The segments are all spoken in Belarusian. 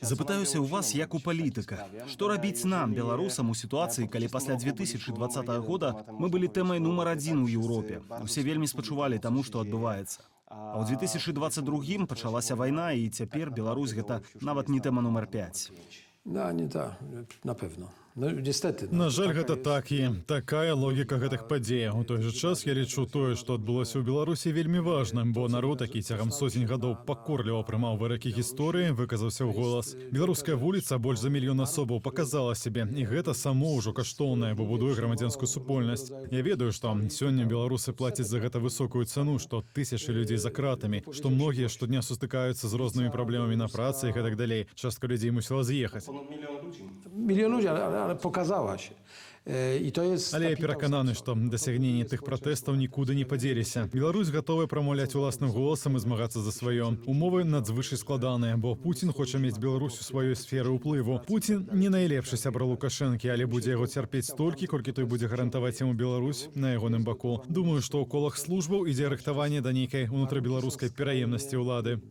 Запытаюся у вас, як у палітыка. Што рабіць нам, беларусам, у сітуацыі, калі пасля 2020 года мы былі тэмай нумар 1 у Еўропе. Усе вельмі спачувалі таму, што адбываецца. А ў 2022 пачалася вайна, і цяпер Беларусь гэта нават не тэма нумар 5. Да, не так, на певно. Ну, niestety. На жаль, гэта так і такая логіка гэтых падзей. У той жа час я лічу тое, што адбылося ў Беларусі вельмі важным, бо народ, які цягам сотень гадоў пакорліва прымаў выракі гісторыі, выказаўся ў голас. Беларуская вуліца больш за мільён асобаў паказала сябе, і гэта само ўжо каштоўнае, бо будуе грамадзянскую супольнасць. Я ведаю, што сёння беларусы плацяць за гэта высокую цану, што тысячы людзей за кратамі, што многія штодня сустыкаюцца з рознымі праблемамі на працы і гэтак далей. Частка людзей мусіла з'ехаць. Milion ludzi, ale pokazała się. I to jest Але я перакананы, што дасягненні тых пратэстаў нікуды не падзеліся. Беларусь гатовая прамаўляць уласным голасам і змагацца за сваё. Умовы надзвычай складаныя, бо Пуцін хоча мець Беларусь у сваёй сферы ўплыву. Пуцін не найлепшы сябра Лукашэнкі, але будзе яго цярпець столькі, колькі той будзе гарантаваць яму Беларусь на ягоным баку. Думаю, што ў колах службаў ідзе рыхтаванне да нейкай унутрабеларускай пераемнасці ўлады.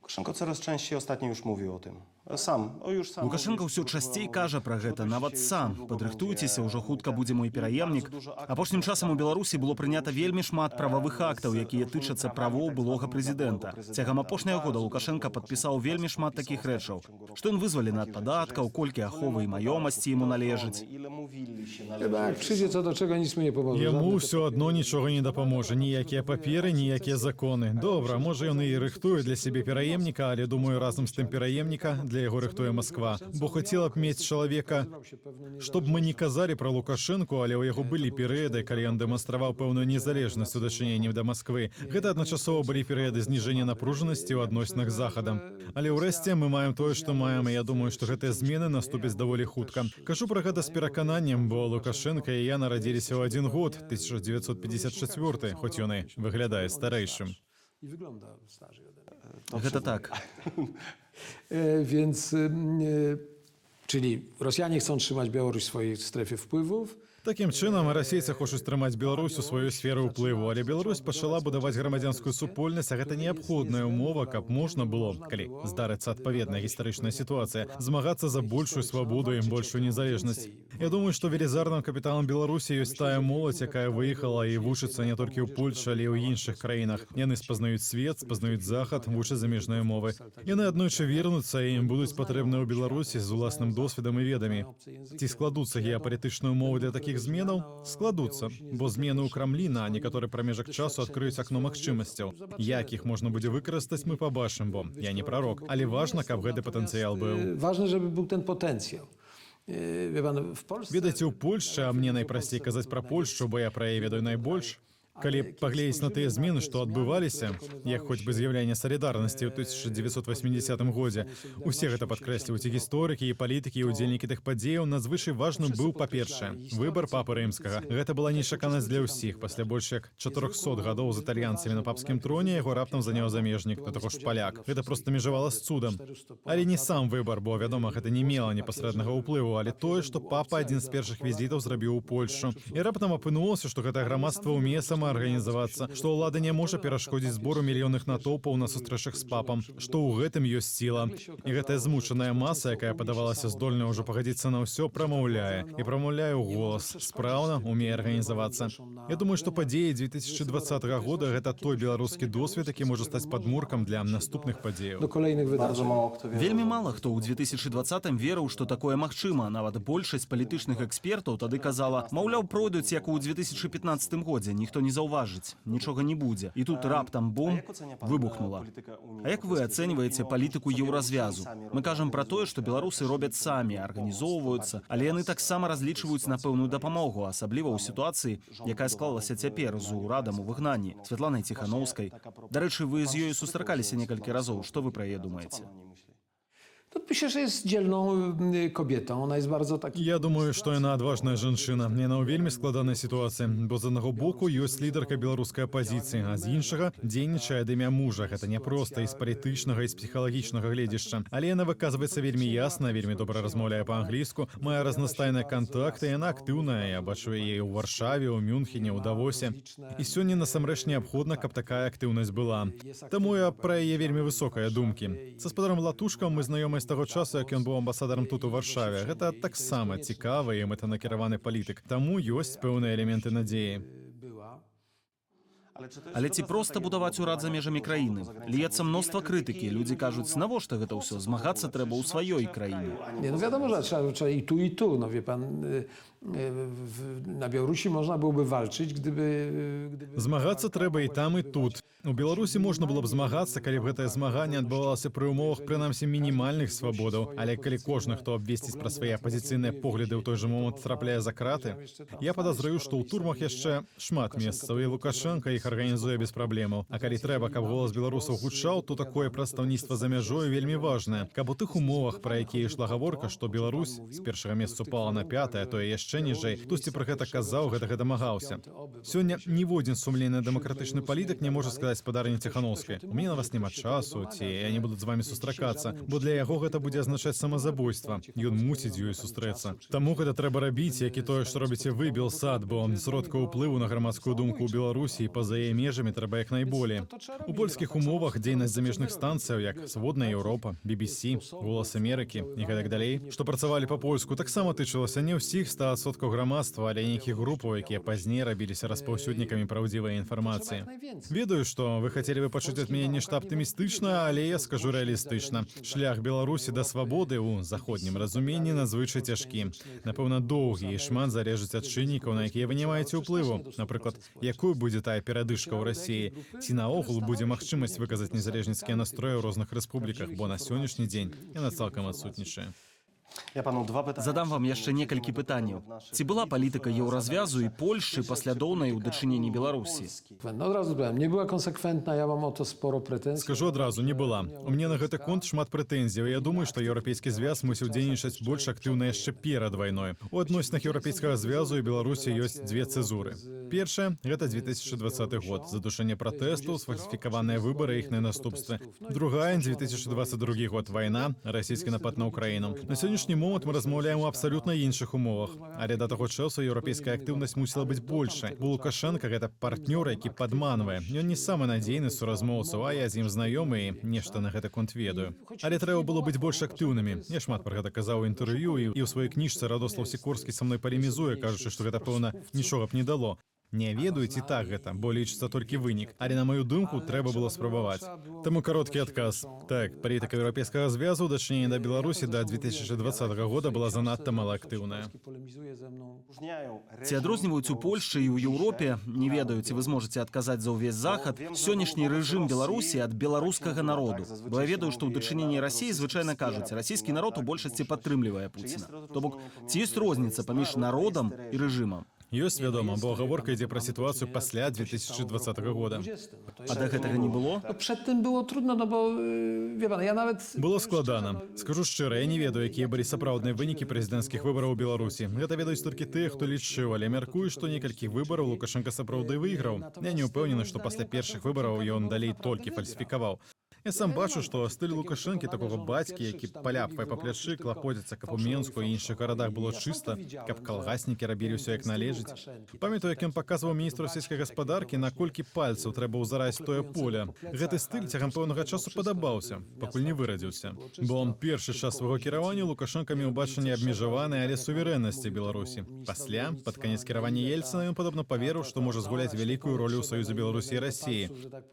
Łukaszenko coraz częściej ostatnio już mówił o tym. Sam. Лукашенко ўсё часцей кажа пра гэта, нават сам. Падрыхтуйцеся, ўжо хутка будзе мой пераемнік. Апошнім часам у Беларусі было прынята вельмі шмат прававых актаў, якія тычацца правоў былога прэзідэнта. Цягам апошняга года Лукашенко падпісаў вельмі шмат такіх рэчаў. Што ён вызвалены ад падаткаў, колькі аховы і маёмасці яму належыць. Chyba jak przyjdzie co do czego, nic mu nie pomoże. Яму ўсё адно нічога не дапаможа, ніякія паперы, ніякія законы. Добра, можа ён і рыхтуе для сябе пераемніка, але думаю, разам з тым пераемніка для яго рыхтуе Масква. Бо хацела б мець чалавека, што б мы не казалі пра Лукашэнку, але ў яго былі перыяды, калі ён дэманстраваў пэўную незалежнасць у дачыненні да Масквы. Гэта адначасова былі перыяды зніжэння напружанасці ў адносінах з Захадам. Але ўрэшце мы маем тое, што маем, і я думаю, што гэтыя змены наступяць даволі хутка. Кажу пра гэта з перакананнем, бо Лукашенка і я нарадзіліся ў адзін год, 1954, хоць ён і выглядае старэйшым. I wygląda starzej ode mnie. Гэта так. Więc, czyli Rosjanie chcą trzymać Białoruś w swojej strefie wpływów. Такім чынам, расейцы хочуць трымаць Беларусь у сваёй сферы ўплыву, але Беларусь пачала будаваць грамадзянскую супольнасць, а гэта неабходная ўмова, каб можна было, калі здарыцца адпаведная гістарычная сітуацыя, змагацца за большую свабоду і большую незалежнасць. Я думаю, што велізарным капіталам Беларусі ёсць тая моладзь, якая выехала і вучыцца не толькі ў Польшчы, але і ў іншых краінах. Яны спазнаюць свет, спазнаюць захад, вучаць замежныя мовы. Яны аднойчы вернуцца і ім будуць патрэбныя ў Беларусі з уласным досведам і ведамі. Ці складуцца геапалітычныя ўмовы для такіх зменаў? Складуцца, бо змены ў Крамлі на некаторы прамежак часу адкрыюць акно магчымасцяў. Як іх можна будзе выкарыстаць, мы пабачым, бо я не прарок. Але важна, каб гэты патэнцыял быў. Ważne, żeby był ten potencjał. Wie pan, w Polsce... Ведаеце, у Польшчы, а мне найпрасцей казаць пра Польшчу, бо я пра яе ведаю найбольш. Калі паглядзець на тыя змены, што адбываліся, як хоць бы з'яўлянне салідарнасці ў 1980 годзе, усе гэта падкрэсліваюць і гісторыкі, і палітыкі, і ўдзельнікі тых падзеяў, надзвычай важным быў, па-першае, выбар папы рымскага. Гэта была нечаканасць для ўсіх. Пасля больш як 400 гадоў з італьянцамі на папскім троне яго раптам заняў замежнік, да таго ж паляк. Гэта проста межавала з цудам. Але не сам выбар, бо, вядома, гэта не мела непасрэднага ўплыву, але тое, што папа адзін з першых візітаў зрабіў у Польшчу. І раптам апынулася, што гэта грамадства ўмее самаарганізавацца, што ўлада не можа перашкодзіць збору мільённых натоўпаў на сустрэчах з папам, што ў гэтым ёсць сіла. І гэтая змучаная маса, якая падавалася здольная ўжо пагадзіцца на ўсё, прамаўляе. І прамаўляе ў голас. Спраўна умее арганізавацца. Я думаю, што падзеі 2020 года гэта той беларускі досвед, які можа стаць падмуркам для наступных падзеяў. Do kolejnych wydarzeń. Вельмі мала хто ў 2020 верыў, што такое магчыма. Нават большасць палітычных экспертаў тады казала, маўляў, пройдуць, як у 2015 годзе, ніхто не заўважыць, нічога не будзе. І тут раптам бум выбухнула. А як вы ацэньваеце палітыку еўразвязу? Мы кажам пра тое, што беларусы робяць самі, арганізоўваюцца, але яны таксама разлічваюць на пэўную дапамогу, асабліва ў сітуацыі, якая склалася цяпер з урадам у выгнанні, Святланай Ціханаўскай. Дарэчы, вы з ёю сустракаліся некалькі разоў. Што вы пра яе думаеце? To myślę, że jest dzielną kobietą. Ona jest bardzo taki... Я думаю, што яна адважная жанчына. Яна ў вельмі складанай сітуацыі, бо з аднаго боку ёсць лідарка беларускай апазіцыі, а з іншага дзейнічае ад імя мужа. Гэта не проста і з палітычнага і з псіхалагічнага гледзяшча. Але яна выказваецца вельмі ясна, вельмі добра размаўляе па-англійску, мае разнастайныя кантакты, яна актыўная. Я бачу яе ў Варшаве, ў Мюнхене, ў Давосе. І сёння насамрэч неабходна, каб такая актыўнасць была. Таму я пра яе вельмі высокая думкі. Са спадаром Латушкам мы знаёмыя з таго часу, як ён быў амбасадарам тут у Варшаве. Гэта таксама цікавы і мэтанакіраваны палітык. Таму ёсць пэўныя элементы надзеі. Але ці проста будаваць урад за межамі краіны? Льецца мноства крытыкі. Людзі кажуць, навошта гэта ўсё? Змагацца трэба ў сваёй краіне. Nie, no wiadomo, że trzeba i tu, i tu. No wie pan, na Białorusi można byłoby walczyć, gdyby... Змагацца трэба і там, і тут. У Беларусі можна было б змагацца, калі б гэтае змаганне адбывалася пры умовах прынамсі мінімальных свабодаў, але калі кожны, хто абвесціць пра свае апазіцыйныя погляды ў той жа момант трапляе за краты, я падазраю, што ў турмах яшчэ шмат месцаў, і Лукашенка іх арганізуе без праблемаў. А калі трэба, каб голас беларусаў гучаў, то такое прадстаўніцтва за мяжою вельмі важнае. Каб у тых умовах, пра якія ішла гаворка, што Беларусь з першага месца упала на 5-е, а то і яшчэ ніжэй, хтосьці пра гэта казаў, гэтага дамагаўся. Сёння ніводзін сумленны дэмакратычны палітык не можа сказаць спадарыне Ціхановскай: у мяне на вас няма часу, ці я не буду з вамі сустракацца, бо для яго гэта будзе азначаць самазабойства. Ён мусіць з ёй сустрэцца. Таму гэта трэба рабіць, як і тое, што робіце вы, Белсад, бо сродкаў уплыву на грамадскую думку ў Беларусі і па-за яе межамі трэба як найболей. У польскіх умовах дзейнасць замежных станцыяў, як Свободная Еўропа, BBC, Голас Амерыкі і гэтак далей, што працавалі па-польску, таксама тычылася не ўсіх 100% грамадства, але нейкіх групаў, якія пазней рабіліся распаўсюднікамі праўдзівай інфармацыі. Ведаю, што вы хацелі бы пачуць ад мяне нешта аптымістычна, але я скажу рэалістычна. Шлях Беларусі да свабоды ў заходнім разуменні надзвычай цяжкі. Напэўна, доўгі і шмат залежыць ад чыннікаў, на якія вы не маеце ўплыву. Напрыклад, якой будзе тая перадышка ў Расіі, ці наогул будзе магчымасць выказаць незалежніцкія настроі ў розных рэспубліках, бо на сённяшні дзень яна цалкам адсутнічае. Задам вам яшчэ некалькі пытанняў. Ці была палітыка еўразвязу і Польшчы паслядоўнай у дачыненні Беларусі? No od razu powiem, nie była konsekwentna, ja mam o to sporo pretensji. Скажу адразу, не была. У мяне на гэты конт шмат прэтэнзіяў. Я думаю, што еўрапейскі звяз мусіў дзейнічаць больш актыўна яшчэ перад вайной. У адносінах еўрапейскага звязу і Беларусі ёсць дзве цэзуры. Першая – гэта 2020 год. Задушэнне пратэстаў, сфальсіфікаваныя выбары і іхныя наступствы. Другая – 2022 год. Вайна, расійскі напад на Украіну. На сённяшні момант мы размаўляем у абсалютна іншых умовах. Але да таго часу еўрапейская актыўнасць мусіла быць большай. Бо Лукашенка – гэта партнёр, які падманвае. Ён не самы надзейны з суразмоўцаў, а я з ім знаёмы і нешта на гэты конт ведаю. Але трэба было быць больш актыўнымі. Я шмат пра гэта казаў у інтэрв'ю, і ў сваёй кніжцы Радослаў Сікорскі са мной палемізуе, кажучы, што гэта, пэўна, нічога б не дало. Не ведаю, ці так гэта, бо лічыцца толькі вынік. Але, на маю думку, трэба было спрабаваць. Таму кароткі адказ. Так, палітыка еўрапейскага звязу ў дачыненні да Беларусі да 2020 года была занадта малаактыўная. Ці адрозніваюць у Польшчы і ў Еўропе, не ведаю, ці вы зможаце адказаць за ўвесь захад, сённяшні рэжым Беларусі ад беларускага народу? Бо я ведаю, што ў дачыненні Расіі звычайна кажуць, расійскі народ у большасці падтрымлівае Пуціна. То бок, ці ёсць розніца паміж народам і рэжымам? Ёсць, вядома, бо гаворка ідзе пра сітуацыю пасля 2020 года. А да гэтага не было? No przed tym było trudno, no bo wie pan, ja nawet... Было складана. Скажу шчыра, я не ведаю, якія былі сапраўдныя вынікі прэзідэнцкіх выбараў у Беларусі. Гэта ведаюць толькі тыя, хто лічыў, але мяркую, што некалькі выбараў Лукашенка сапраўды выйграў. Я не ўпэўнены, што пасля першых выбараў ён далей толькі фальсіфікаваў. Я сам бачу, што стыль Лукашэнкі, такога бацькі, які паляпвае па плячы, клапоціцца, каб у Менску і іншых гарадах было чыста, каб калгаснікі рабілі ўсё як належыць. Памятаю, як ён паказваў міністру сельскай гаспадаркі, наколькі пальцаў трэба ўзараць тое поле. Гэты стыль цягам пэўнага часу падабаўся, пакуль не вырадзіўся. Бо першы час свайго кіравання Лукашенка меў бачанне абмежаванай, але суверэннасці Беларусі. Пасля, пад канец кіравання Ельцына, ён падобна паверыў, што можа згуляць вялікую ролю ў саюзе Беларусі і Расіі.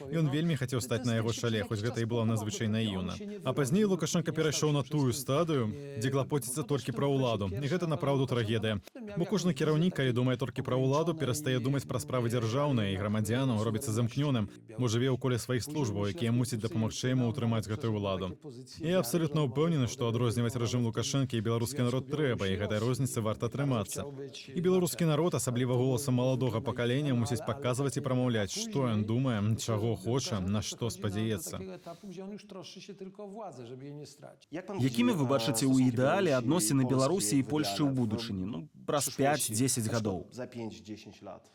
Ён вельмі хацеў стаць на яго шале, хоць гэта і была надзвычай наіўна. А пазней Лукашенка перайшоў на тую стадыю, дзе клапоціцца толькі пра ўладу. І гэта направду трагедыя. Бо кожны кіраўнік, калі думае толькі пра ўладу, перастае думаць пра справы дзяржаўныя і грамадзянаў, робіцца замкнёным, бо жыве ў коле сваіх службаў, якія мусяць дапамагчы яму ўтрымаць гэтую ўладу. Я абсалютна ўпэўнены, што адрозніваць рэжым Лукашэнкі і беларускі народ трэба, і гэтай розніцы варта трымацца. І беларускі народ, асабліва голасам маладога пакалення, мусіць паказваць і прамаўляць, што ён думае, чаго хоча, на што спадзяецца. etapu, gdzie on już troszczy się tylko o władzę, żeby jej nie stracić. Jak pan Якімі вы widzi, бачыце ў stosunki ідэале Białorusi адносіны i Беларусі і Polski w Польшчы ў ideale будучыні, ну праз przyszłości, 5-10 na гадоў? przykład Za 5-10 lat.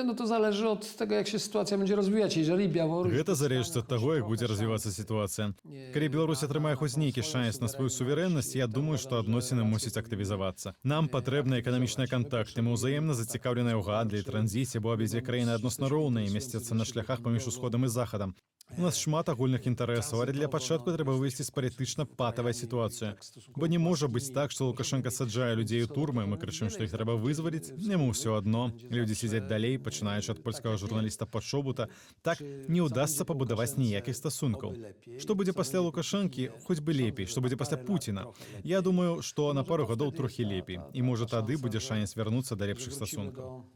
No to zależy od tego, jak się sytuacja będzie rozwijać. Jeżeli Białoruś... Гэта залежыць ад таго, як будзе развівацца сітуацыя. Калі Беларусь атрымае хоць нейкі шанец на сваю суверэннасць, я думаю, што адносіны мусяць актывізавацца. Нам патрэбны эканамічныя кантакты, мы ўзаемна зацікаўленыя ў гандлі, транзіце, бо абедзве краіны адносна роўныя і месцяцца на шляхах паміж усходам і захадам. У нас шмат агульных інтарэсаў, але для пачатку трэба вывесці з палітычна патавай сітуацыю. Бо не можа быць так, што Лукашенко саджае людзей у турмы, мы крычым, што іх трэба вызваліць, яму ўсё адно. Людзі сядзяць далей, пачынаючы ад польскага журналіста Пашобута. Так не ўдасца пабудаваць ніякіх стасункаў. Што будзе пасля Лукашэнкі, хоць бы лепей, што будзе пасля Пуціна. Я думаю, што на пару гадоў трохі лепей. І можа тады будзе шанец вярнуцца да лепшых стасункаў.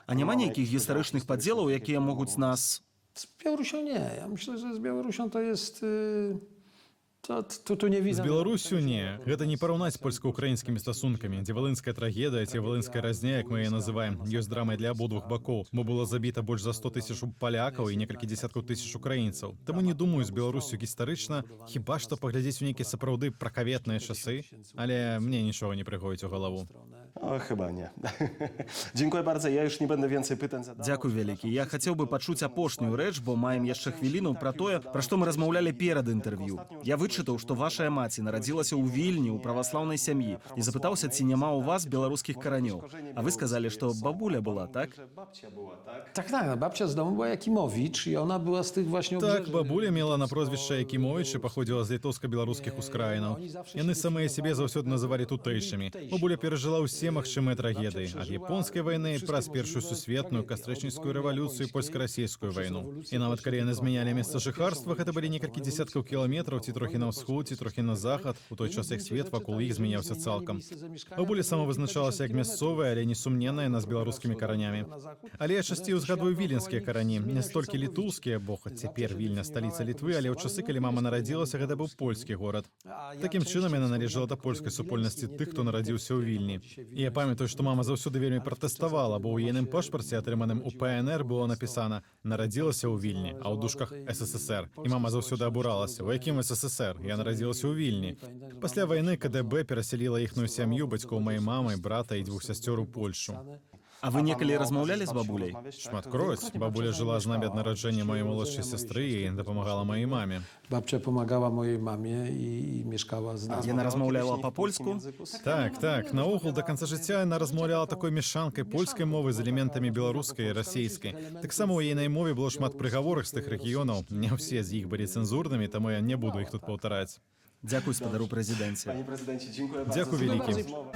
А няма нейкіх гістарычных падзелаў, якія могуць нас... Z Białorusią nie. Ja myślę, że z Białorusią to jest... Tu nie З widzę... Беларусю не. Гэта не параўнаць польска-украінскімі стасункамі, дзе валынская трагедыя ці валынская разня, як мы яе называем, ёсць драмай для абодвух бакоў, бо было забіта больш за 100 000 палякаў і некалькі дзесяткаў тысяч украінцаў. Таму не думаю з Беларусю гістарычна, хіба што паглядзець у нейкія сапраўды пракаветныя часы, але мне нічога не прыходзіць у галаву. O, chyba nie. Dziękuję bardzo. Ja już nie będę więcej pytań zadawał. Дзякуй вялікі. Я хацеў бы пачуць апошнюю рэч, бо маем яшчэ хвіліну пра тое, пра што мы размаўлялі перад інтэрв'ю. Я вычытаў, што вашая маці нарадзілася ў Вільні ў праваслаўнай сям'і і запытаўся, ці няма ў вас беларускіх каранёў. А вы сказалі, што бабуля была, так? Że babcia była, tak? Tak, no, babcia z domu była Jakimowicz i ona była z tych właśnie Так, obrzeży. бабуля мела на прозвішча Якімовіч і паходзіла з літоўска-беларускіх ускраінаў. Яны самыя сябе заўсёды называлі тутэйшымі. Бабуля перажыла ўсе магчымыя трагедыі. Ад японскай вайны праз Першую сусветную, кастрычніцкую рэвалюцыю і польска-расійскую вайну. І нават калі яны змянялі месца жыхарства, гэта былі некалькі дзесяткаў кіламетраў, ці трохі на ўсход, ці трохі на захад, у той час як свет вакол іх змяняўся цалкам. Бабуля самавызначалася як мясцовая, але несумненная на з беларускімі каранямі. Але я часцей узгадваю віленскія карані, не столькі літоўскія, бо хоць цяпер Вільня сталіца Літвы, але ў часы, калі мама нарадзілася, гэта быў польскі горад. Такім чынам яна належала да польскай супольнасці тых, хто нарадзіўся ў Вільні. І я памятаю, што мама заўсёды вельмі пратэставала, бо ў ейным пашпарце, атрыманым у ПНР, было напісана «Нарадзілася ў Вільні», а ў дужках «СССР». І мама заўсёды абуралася. У якім СССР? Я нарадзілася ў Вільні. Пасля вайны КДБ перасяліла іхную сям'ю, бацькоў маёй мамы, брата і 2 сясцёр у Польшу. А вы некалі размаўлялі з бабуляй? Шматкроць. Бабуля жыла з намі ад нараджэння маёй малодшай сястры і дапамагала маёй маме. Babcia pomagała mojej mamie i mieszkała z nami. Яна размаўляла па-польску? Так. Наогул да канца жыцця яна размаўляла такой мяшанкай польскай мовы з элементамі беларускай і расійскай. Таксама ў ейнай мове было шмат прыгаворах з тых рэгіёнаў. Не ўсе з іх былі цэнзурнымі, таму я не буду іх тут паўтараць. Дзякуй спадару прэзідэнце. Panie prezydencie, dziękuję bardzo. Дзякуй za вялікі. rozmowę.